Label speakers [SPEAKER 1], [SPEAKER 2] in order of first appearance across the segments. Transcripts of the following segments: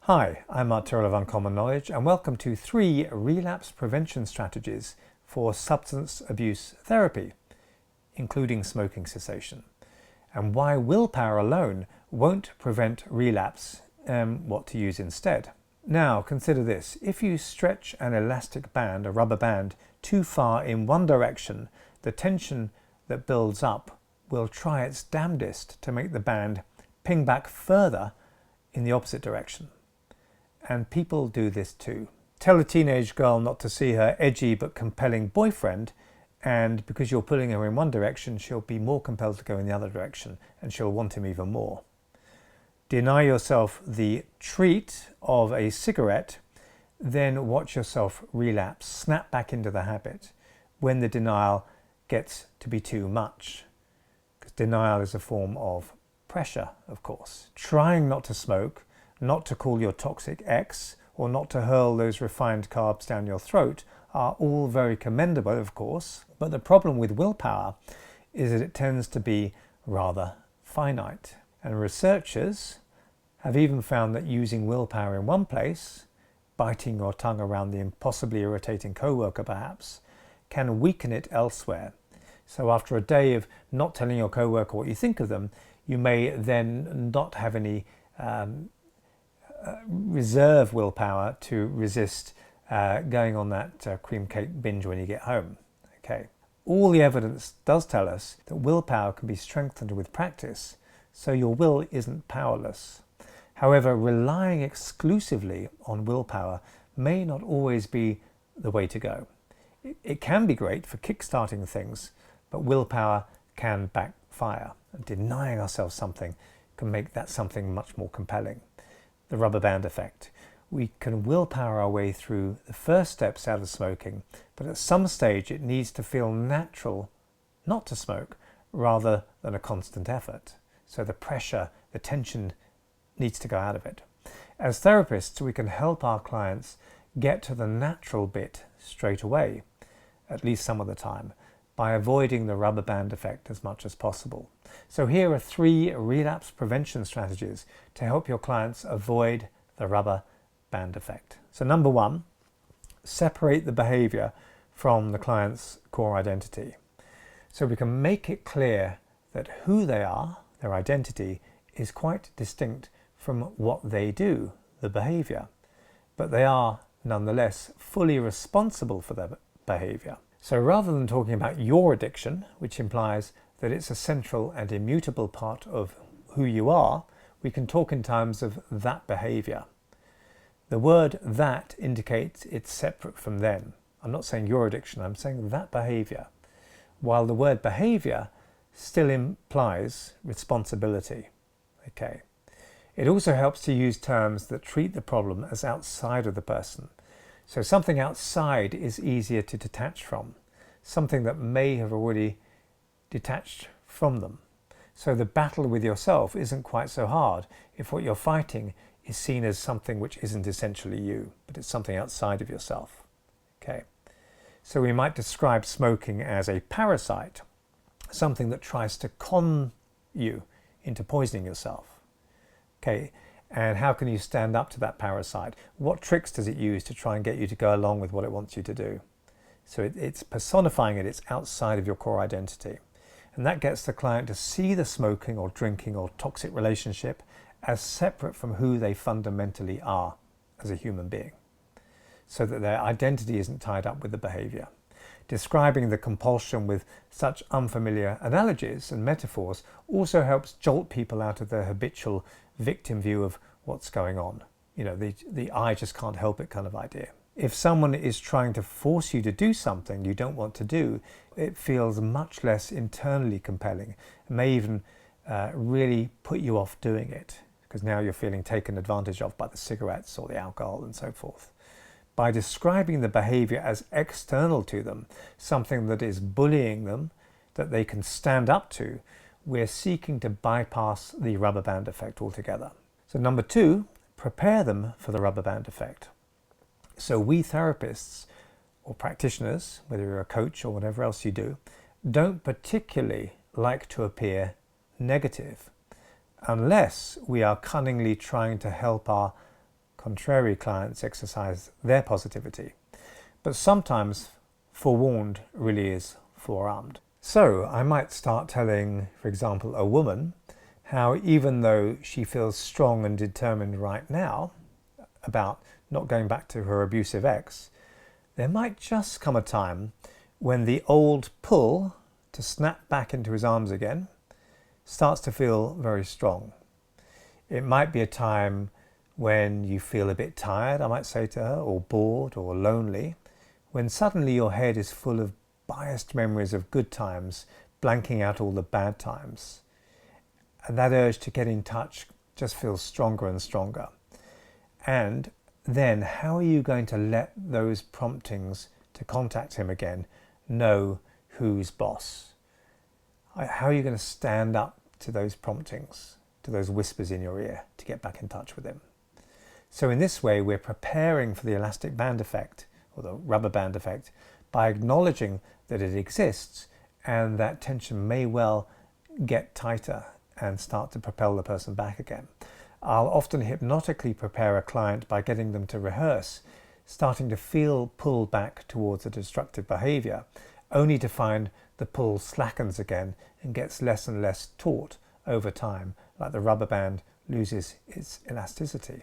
[SPEAKER 1] Hi, I'm Mark Tyrrell of Uncommon Knowledge and welcome to 3 relapse prevention strategies for substance abuse therapy, including smoking cessation, and why willpower alone won't prevent relapse and what to use instead. Now consider this: if you stretch an elastic band, a rubber band, too far in one direction, the tension that builds up will try its damnedest to make the band ping back further in the opposite direction. And people do this too. Tell a teenage girl not to see her edgy but compelling boyfriend, and because you're pulling her in one direction, she'll be more compelled to go in the other direction and she'll want him even more. Deny yourself the treat of a cigarette, then watch yourself relapse, snap back into the habit when the denial gets to be too much. Because denial is a form of pressure, of course. Trying not to smoke, not to call your toxic ex, or not to hurl those refined carbs down your throat are all very commendable, of course, but the problem with willpower is that it tends to be rather finite. And researchers have even found that using willpower in one place, biting your tongue around the impossibly irritating coworker perhaps, can weaken it elsewhere. So after a day of not telling your coworker what you think of them, you may then not have any reserve willpower to resist going on that cream cake binge when you get home. Okay. All the evidence does tell us that willpower can be strengthened with practice, so your will isn't powerless. However, relying exclusively on willpower may not always be the way to go. It can be great for kickstarting things, but willpower can backfire. And denying ourselves something can make that something much more compelling. The rubber band effect. We can willpower our way through the first steps out of smoking, but at some stage it needs to feel natural not to smoke rather than a constant effort. So the pressure, the tension needs to go out of it. As therapists, we can help our clients get to the natural bit straight away, at least some of the time, by avoiding the rubber band effect as much as possible. So here are 3 relapse prevention strategies to help your clients avoid the rubber band effect. So number 1, separate the behaviour from the client's core identity. So we can make it clear that who they are, their identity, is quite distinct from what they do, the behaviour. But they are nonetheless fully responsible for their behaviour. So rather than talking about your addiction, which implies that it's a central and immutable part of who you are, we can talk in terms of that behaviour. The word that indicates it's separate from them. I'm not saying your addiction, I'm saying that behaviour. While the word behaviour still implies responsibility. Okay. It also helps to use terms that treat the problem as outside of the person. So something outside is easier to detach from, something that may have already detached from them. So the battle with yourself isn't quite so hard if what you're fighting is seen as something which isn't essentially you, but it's something outside of yourself. Okay. So we might describe smoking as a parasite, something that tries to con you into poisoning yourself. Okay. And how can you stand up to that parasite? What tricks does it use to try and get you to go along with what it wants you to do? So it's personifying it, it's outside of your core identity. And that gets the client to see the smoking or drinking or toxic relationship as separate from who they fundamentally are as a human being, so that their identity isn't tied up with the behaviour. Describing the compulsion with such unfamiliar analogies and metaphors also helps jolt people out of their habitual victim view of what's going on. You know, the I just can't help it kind of idea. If someone is trying to force you to do something you don't want to do, it feels much less internally compelling. It may even really put you off doing it, because now you're feeling taken advantage of by the cigarettes or the alcohol and so forth. By describing the behaviour as external to them, something that is bullying them, that they can stand up to, we're seeking to bypass the rubber band effect altogether. So number 2, prepare them for the rubber band effect. So we therapists or practitioners, whether you're a coach or whatever else you do, don't particularly like to appear negative unless we are cunningly trying to help our contrary clients exercise their positivity. But sometimes forewarned really is forearmed. So I might start telling, for example, a woman how even though she feels strong and determined right now about not going back to her abusive ex, there might just come a time when the old pull to snap back into his arms again starts to feel very strong. It might be a time when you feel a bit tired, I might say to her, or bored or lonely, when suddenly your head is full of biased memories of good times, blanking out all the bad times. And that urge to get in touch just feels stronger and stronger. And then how are you going to let those promptings to contact him again know who's boss? How are you going to stand up to those promptings, to those whispers in your ear to get back in touch with him? So in this way, we're preparing for the elastic band effect or the rubber band effect by acknowledging that it exists and that tension may well get tighter and start to propel the person back again. I'll often hypnotically prepare a client by getting them to rehearse, starting to feel pulled back towards a destructive behaviour, only to find the pull slackens again and gets less and less taut over time, like the rubber band loses its elasticity.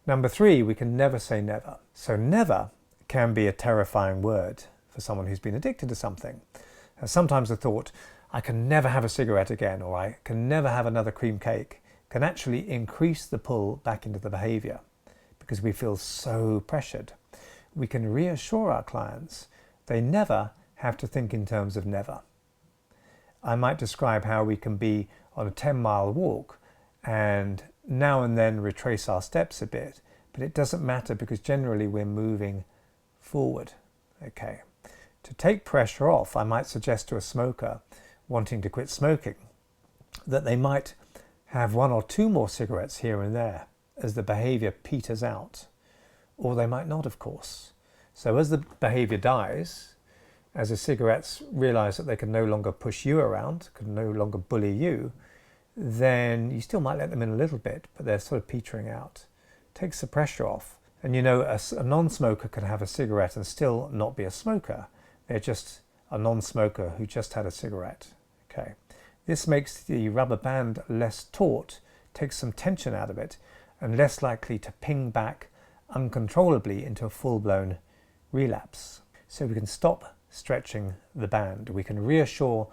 [SPEAKER 1] Number 3, we can never say never. So never can be a terrifying word for someone who's been addicted to something. Sometimes the thought, I can never have a cigarette again, or I can never have another cream cake, can actually increase the pull back into the behaviour because we feel so pressured. We can reassure our clients they never have to think in terms of never. I might describe how we can be on a 10-mile walk and now and then retrace our steps a bit, but it doesn't matter because generally we're moving forward. Okay. To take pressure off, I might suggest to a smoker wanting to quit smoking that they might have 1 or 2 more cigarettes here and there as the behaviour peters out, or they might not, of course. So as the behaviour dies, as the cigarettes realise that they can no longer push you around, can no longer bully you, then you still might let them in a little bit, but they're sort of petering out. Takes the pressure off. And you know, a non-smoker can have a cigarette and still not be a smoker. They're just a non-smoker who just had a cigarette. Okay. This makes the rubber band less taut, takes some tension out of it, and less likely to ping back uncontrollably into a full-blown relapse. So we can stop stretching the band. We can reassure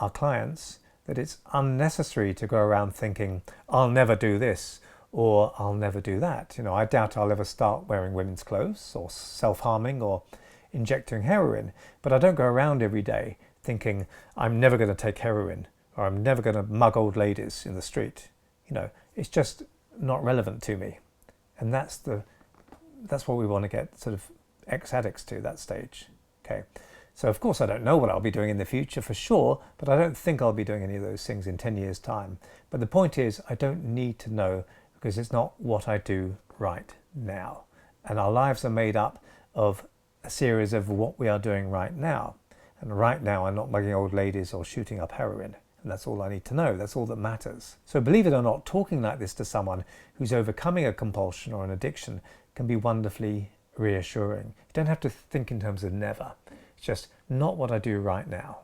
[SPEAKER 1] our clients that it's unnecessary to go around thinking, I'll never do this, or I'll never do that. You know, I doubt I'll ever start wearing women's clothes, or self-harming, or injecting heroin, but I don't go around every day thinking, I'm never going to take heroin, or I'm never going to mug old ladies in the street. You know, it's just not relevant to me. And that's what we want to get sort of ex-addicts to, that stage. Okay. So of course I don't know what I'll be doing in the future for sure, but I don't think I'll be doing any of those things in 10 years' time. But the point is, I don't need to know because it's not what I do right now. And our lives are made up of a series of what we are doing right now. And right now I'm not mugging old ladies or shooting up heroin. And that's all I need to know. That's all that matters. So believe it or not, talking like this to someone who's overcoming a compulsion or an addiction can be wonderfully reassuring. You don't have to think in terms of never. It's just not what I do right now.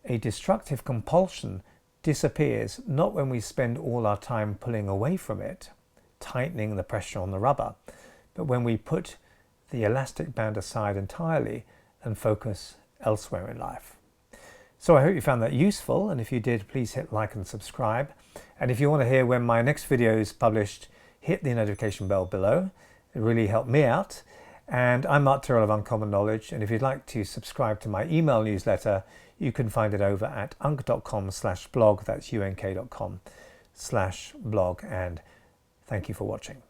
[SPEAKER 1] A destructive compulsion disappears not when we spend all our time pulling away from it, tightening the pressure on the rubber, but when we put the elastic band aside entirely and focus elsewhere in life. So I hope you found that useful, and if you did, please hit like and subscribe. And if you want to hear when my next video is published, hit the notification bell below. It really helped me out. And I'm Mark Tyrrell of Uncommon Knowledge, and if you'd like to subscribe to my email newsletter, you can find it over at unk.com/blog. That's unk.com/blog, and thank you for watching.